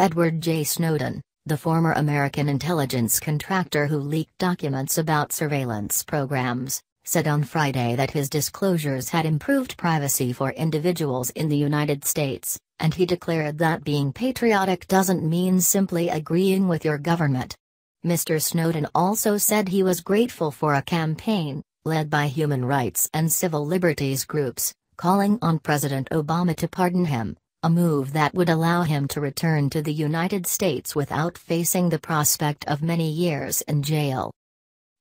Edward J. Snowden, the former American intelligence contractor who leaked documents about surveillance programs, said on Friday that his disclosures had improved privacy for individuals in the United States, and he declared that being patriotic doesn't mean simply agreeing with your government. Mr. Snowden also said he was grateful for a campaign, led by human rights and civil liberties groups, calling on President Obama to pardon him, a move that would allow him to return to the United States without facing the prospect of many years in jail.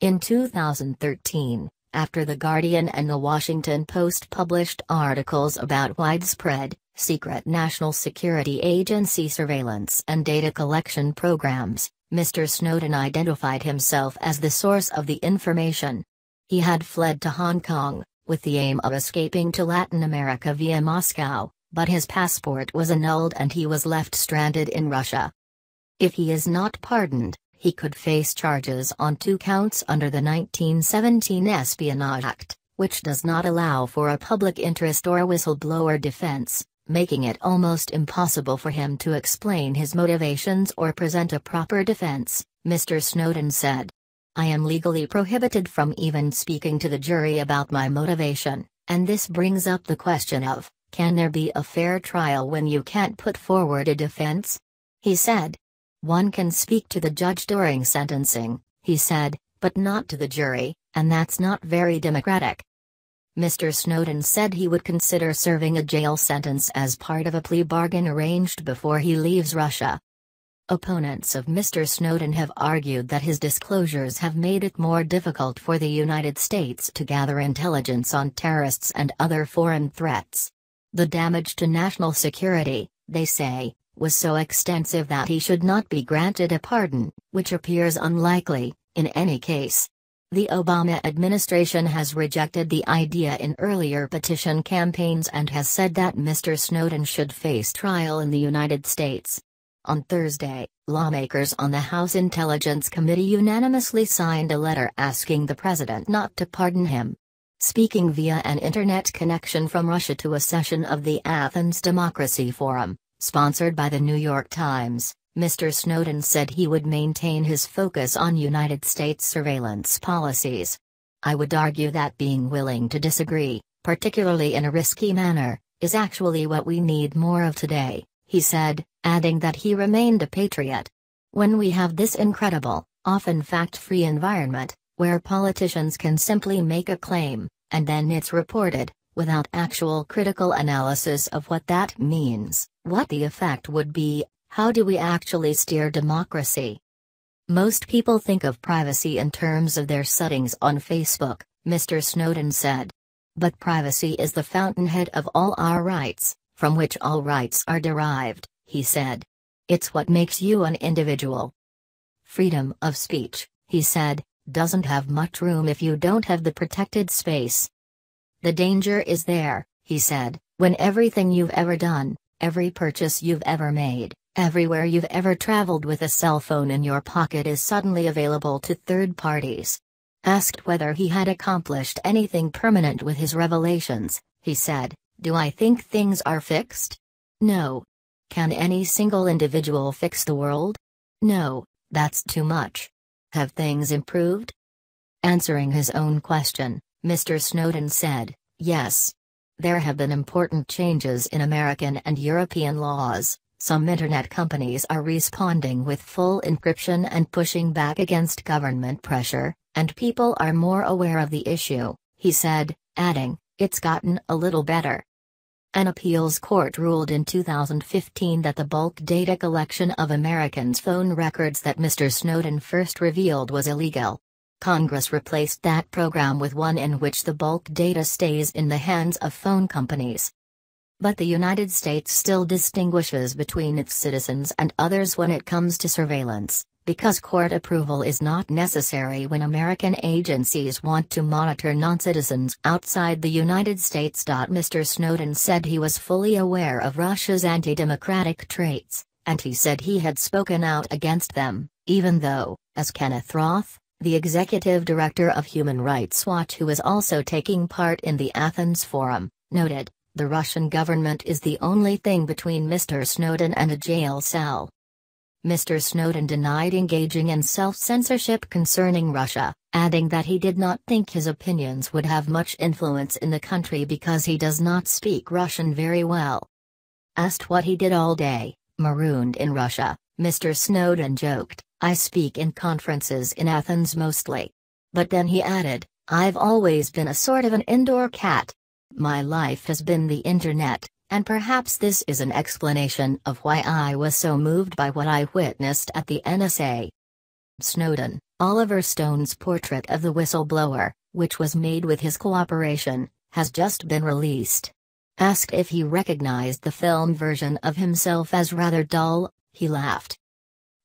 In 2013, after The Guardian and The Washington Post published articles about widespread, secret National Security Agency surveillance and data collection programs, Mr. Snowden identified himself as the source of the information. He had fled to Hong Kong, with the aim of escaping to Latin America via Moscow, but his passport was annulled and he was left stranded in Russia. If he is not pardoned, he could face charges on 2 counts under the 1917 Espionage Act, which does not allow for a public interest or whistleblower defense, making it almost impossible for him to explain his motivations or present a proper defense, Mr. Snowden said. I am legally prohibited from even speaking to the jury about my motivation, and this brings up the question of, can there be a fair trial when you can't put forward a defense? He said. One can speak to the judge during sentencing, he said, but not to the jury, and that's not very democratic. Mr. Snowden said he would consider serving a jail sentence as part of a plea bargain arranged before he leaves Russia. Opponents of Mr. Snowden have argued that his disclosures have made it more difficult for the United States to gather intelligence on terrorists and other foreign threats. The damage to national security, they say, was so extensive that he should not be granted a pardon, which appears unlikely, in any case. The Obama administration has rejected the idea in earlier petition campaigns and has said that Mr. Snowden should face trial in the United States. On Thursday, lawmakers on the House Intelligence Committee unanimously signed a letter asking the president not to pardon him. Speaking via an internet connection from Russia to a session of the Athens Democracy Forum, sponsored by the New York Times, Mr. Snowden said he would maintain his focus on United States surveillance policies. I would argue that being willing to disagree, particularly in a risky manner, is actually what we need more of today, he said, adding that he remained a patriot. When we have this incredible, often fact-free environment, where politicians can simply make a claim, and then it's reported, without actual critical analysis of what that means, what the effect would be, how do we actually steer democracy? Most people think of privacy in terms of their settings on Facebook, Mr. Snowden said. But privacy is the fountainhead of all our rights, from which all rights are derived, he said. It's what makes you an individual. Freedom of speech, he said, doesn't have much room if you don't have the protected space. The danger is there, he said, when everything you've ever done, every purchase you've ever made, everywhere you've ever traveled with a cell phone in your pocket is suddenly available to third parties. Asked whether he had accomplished anything permanent with his revelations, he said, "Do I think things are fixed? No. Can any single individual fix the world? No, that's too much. Have things improved?" Answering his own question, Mr. Snowden said, "Yes. There have been important changes in American and European laws. Some internet companies are responding with full encryption and pushing back against government pressure, and people are more aware of the issue," he said, adding, "It's gotten a little better." An appeals court ruled in 2015 that the bulk data collection of Americans' phone records that Mr. Snowden first revealed was illegal. Congress replaced that program with one in which the bulk data stays in the hands of phone companies. But the United States still distinguishes between its citizens and others when it comes to surveillance, because court approval is not necessary when American agencies want to monitor non-citizens outside the United States. Mr. Snowden said he was fully aware of Russia's anti-democratic traits, and he said he had spoken out against them, even though, as Kenneth Roth, the executive director of Human Rights Watch, who is also taking part in the Athens Forum, noted, the Russian government is the only thing between Mr. Snowden and a jail cell. Mr. Snowden denied engaging in self-censorship concerning Russia, adding that he did not think his opinions would have much influence in the country because he does not speak Russian very well. Asked what he did all day, marooned in Russia, Mr. Snowden joked, "I speak in conferences in Athens mostly." But then he added, "I've always been a sort of an indoor cat. My life has been the internet, and perhaps this is an explanation of why I was so moved by what I witnessed at the NSA." Snowden, Oliver Stone's portrait of the whistleblower, which was made with his cooperation, has just been released. Asked if he recognized the film version of himself as rather dull, he laughed.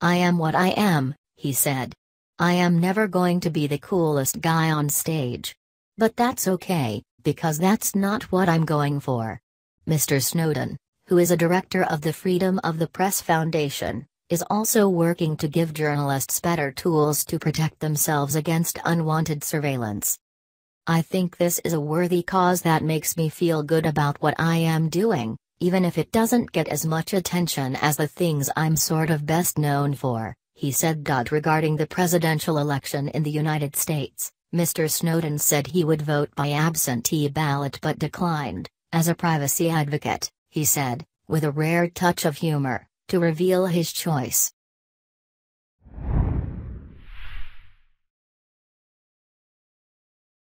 "I am what I am," he said. "I am never going to be the coolest guy on stage. But that's okay, because that's not what I'm going for." Mr. Snowden, who is a director of the Freedom of the Press Foundation, is also working to give journalists better tools to protect themselves against unwanted surveillance. "I think this is a worthy cause that makes me feel good about what I am doing, even if it doesn't get as much attention as the things I'm sort of best known for," he said. Regarding the presidential election in the United States, Mr. Snowden said he would vote by absentee ballot but declined, as a privacy advocate, he said, with a rare touch of humor, to reveal his choice.